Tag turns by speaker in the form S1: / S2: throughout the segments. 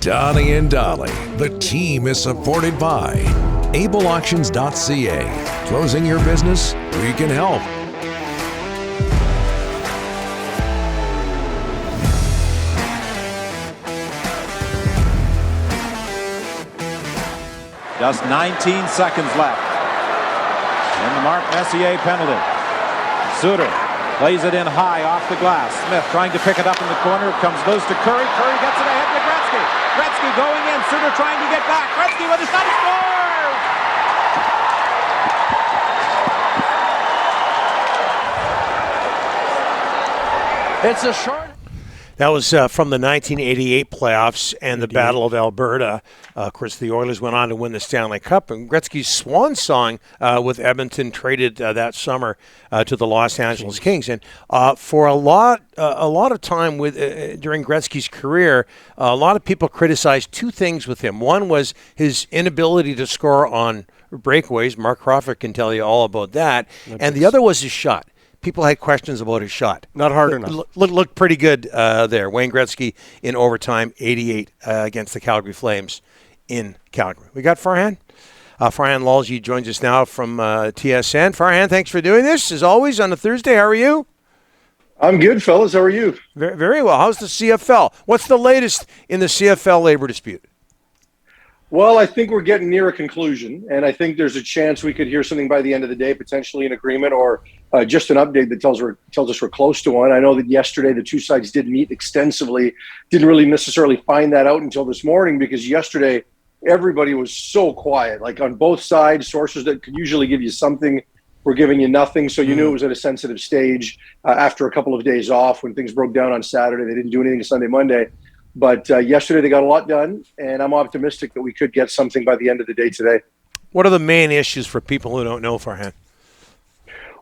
S1: Donnie and Dolly. The team is supported by ableauctions.ca. Closing your business? We can help.
S2: Just 19 seconds left. And the Mark Messier penalty. Suter plays it in high off the glass. Smith trying to pick it up in the corner. It comes loose to Curry. Curry gets it ahead to Gretzky. Gretzky going in. Suter trying to get back. Gretzky with a shot. He scores!
S3: It's a short.
S4: That was from the 1988 playoffs and the Battle of Alberta. Of course, the Oilers went on to win the Stanley Cup, and Gretzky's swan song with Edmonton traded that summer to the Los Angeles Kings. And for a lot of time during Gretzky's career, a lot of people criticized two things with him. One was his inability to score on breakaways. Mark Crawford can tell you all about that. And the other was his shot. People had questions about his shot.
S3: Not hard enough.
S4: Looked pretty good there. Wayne Gretzky in overtime, 88 against the Calgary Flames in Calgary. We got Farhan. Farhan Lalji joins us now from TSN. Farhan, thanks for doing this, as always, on a Thursday. How are you?
S5: I'm good, fellas. How are you?
S4: Very, very well. How's the CFL? What's the latest in the CFL labor dispute?
S5: Well, I think we're getting near a conclusion, and I think there's a chance we could hear something by the end of the day, potentially an agreement or just an update that tells us we're close to one. I know that yesterday the two sides did meet extensively, didn't really necessarily find that out until this morning because yesterday everybody was so quiet. Like on both sides, sources that could usually give you something were giving you nothing, so you knew it was at a sensitive stage after a couple of days off when things broke down on Saturday. They didn't do anything Sunday, Monday. But yesterday they got a lot done, and I'm optimistic that we could get something by the end of the day today.
S4: What are the main issues for people who don't know, Farhan?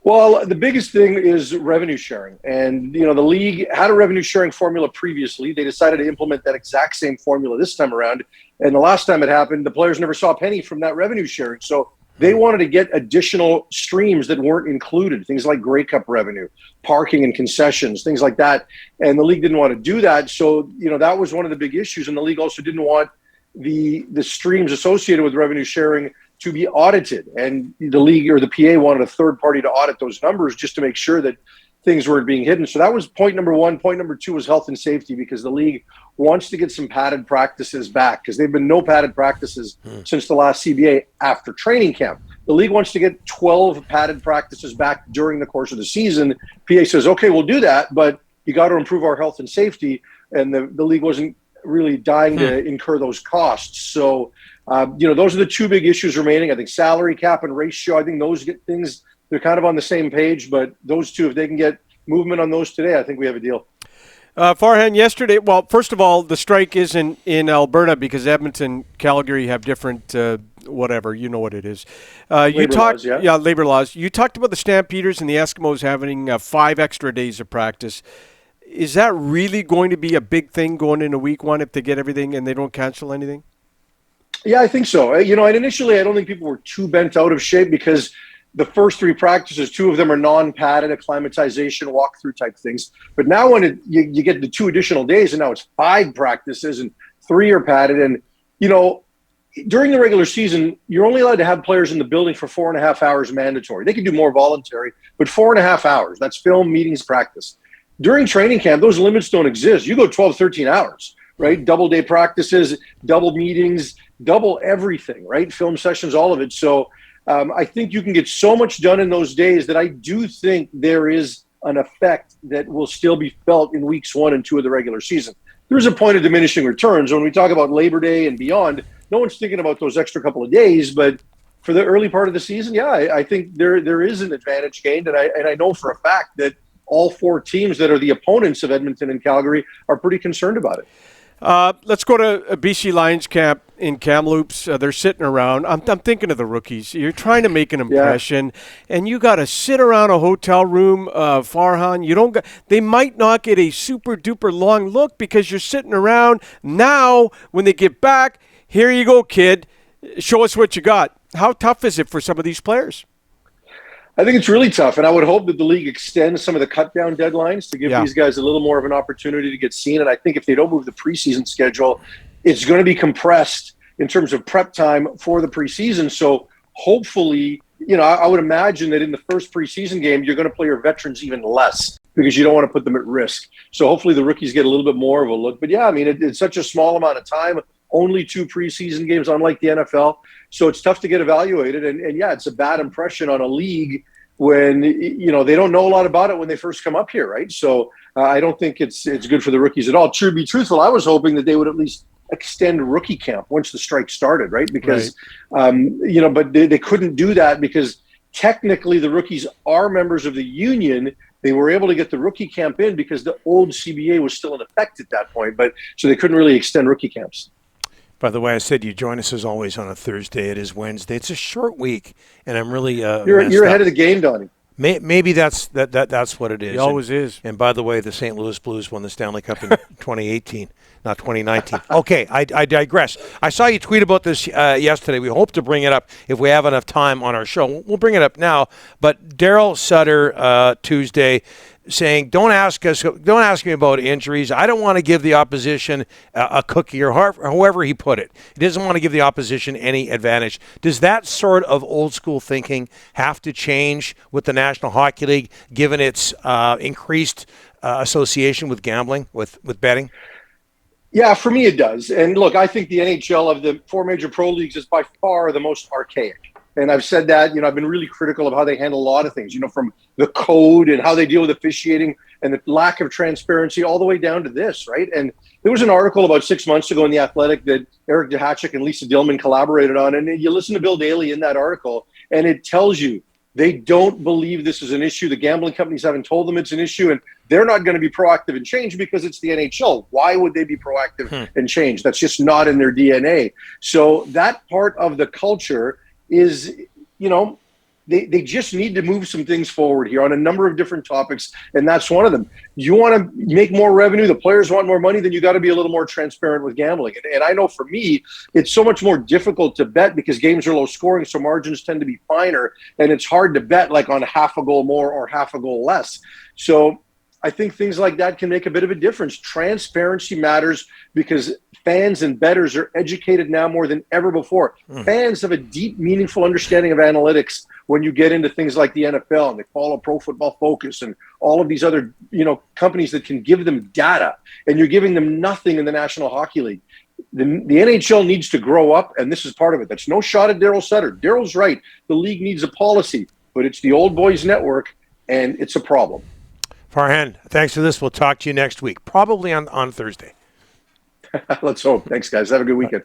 S5: Well, the biggest thing is revenue sharing. And, the league had a revenue sharing formula previously. They decided to implement that exact same formula this time around. And the last time it happened, the players never saw a penny from that revenue sharing. So they wanted to get additional streams that weren't included, things like Grey Cup revenue, parking and concessions, things like that. And the league didn't want to do that. So, that was one of the big issues. And the league also didn't want the streams associated with revenue sharing to be audited. And the league or the PA wanted a third party to audit those numbers just to make sure that things weren't being hidden. So that was point number one. Point number two was health and safety, because the league wants to get some padded practices back, because they've been no padded practices since the last CBA after training camp. The league wants to get 12 padded practices back during the course of the season. PA says, okay, we'll do that, but you got to improve our health and safety. And the league wasn't really dying to incur those costs. So, those are the two big issues remaining. I think salary cap and ratio, I think those get things, they're kind of on the same page, but those two, if they can get movement on those today, I think we have a deal.
S3: Farhan, yesterday, well, first of all, the strike isn't in Alberta because Edmonton, Calgary have different, whatever, you know what it is.
S5: Labor laws, yeah.
S3: Labor laws. You talked about the Stampeders and the Eskimos having 5 extra days of practice. Is that really going to be a big thing going into week one if they get everything and they don't cancel anything?
S5: Yeah, I think so. And initially I don't think people were too bent out of shape because the first 3 practices, 2 of them are non-padded, acclimatization, walkthrough type things. But now when you get the 2 additional days, and now it's 5 practices and 3 are padded. And, during the regular season, you're only allowed to have players in the building for 4.5 hours mandatory. They can do more voluntary, but 4.5 hours, that's film, meetings, practice. During training camp, those limits don't exist. You go 12, 13 hours, right? Double day practices, double meetings, double everything, right? Film sessions, all of it. So I think you can get so much done in those days that I do think there is an effect that will still be felt in weeks 1 and 2 of the regular season. There's a point of diminishing returns. When we talk about Labor Day and beyond, no one's thinking about those extra couple of days, but for the early part of the season, yeah, I think there is an advantage gained. And I know for a fact that all 4 teams that are the opponents of Edmonton and Calgary are pretty concerned about it.
S3: Let's go to BC Lions camp in Kamloops. They're sitting around. I'm thinking of the rookies. You're trying to make an impression, and you got to sit around a hotel room, Farhan. They might not get a super duper long look because you're sitting around. Now, when they get back, here you go, kid. Show us what you got. How tough is it for some of these players?
S5: I think it's really tough, and I would hope that the league extends some of the cut-down deadlines to give these guys a little more of an opportunity to get seen. And I think if they don't move the preseason schedule, it's going to be compressed in terms of prep time for the preseason. So hopefully, I would imagine that in the first preseason game, you're going to play your veterans even less because you don't want to put them at risk. So hopefully the rookies get a little bit more of a look. But yeah, I mean, it's such a small amount of time, only 2 preseason games, unlike the NFL. So it's tough to get evaluated. And yeah, it's a bad impression on a league when, they don't know a lot about it when they first come up here, right? So I don't think it's good for the rookies at all. To be truthful, I was hoping that they would at least extend rookie camp once the strike started, right? Because, but they couldn't do that because technically the rookies are members of the union. They were able to get the rookie camp in because the old CBA was still in effect at that point, but so they couldn't really extend rookie camps.
S4: By the way, I said you join us as always on a Thursday. It is Wednesday. It's a short week, and I'm really
S5: you're ahead of the game, Donnie.
S4: Maybe that's what it is.
S3: It always is.
S4: And by the way, the St. Louis Blues won the Stanley Cup in 2018, not 2019. Okay, I digress. I saw you tweet about this yesterday. We hope to bring it up if we have enough time on our show. We'll bring it up now. But Daryl Sutter Tuesday saying, don't ask me about injuries. I don't want to give the opposition a cookie, or however he put it. He doesn't want to give the opposition any advantage. Does that sort of old school thinking have to change with the National Hockey League, given its increased association with gambling, with betting?
S5: Yeah, for me it does. And look, I think the NHL of the 4 major pro leagues is by far the most archaic. And I've said that, I've been really critical of how they handle a lot of things, from the code and how they deal with officiating and the lack of transparency all the way down to this, right? And there was an article about 6 months ago in The Athletic that Eric Duhatschek and Lisa Dillman collaborated on. And you listen to Bill Daly in that article, and it tells you they don't believe this is an issue. The gambling companies haven't told them it's an issue, and they're not going to be proactive in change because it's the NHL. Why would they be proactive in change? That's just not in their DNA. So that part of the culture is, they just need to move some things forward here on a number of different topics, and that's one of them. You want to make more revenue, the players want more money, then you got to be a little more transparent with gambling. And I know for me, it's so much more difficult to bet because games are low scoring, so margins tend to be finer, and it's hard to bet like on half a goal more or half a goal less. So I think things like that can make a bit of a difference. Transparency matters because fans and bettors are educated now more than ever before. Fans have a deep, meaningful understanding of analytics when you get into things like the NFL, and they follow Pro Football Focus and all of these other, companies that can give them data, and you're giving them nothing in the National Hockey League. The NHL needs to grow up, and this is part of it. That's no shot at Daryl Sutter. Daryl's right. The league needs a policy, but it's the old boys network, and it's a problem.
S4: Farhan, thanks for this. We'll talk to you next week, probably on Thursday.
S5: Let's hope. Thanks, guys. Have a good weekend.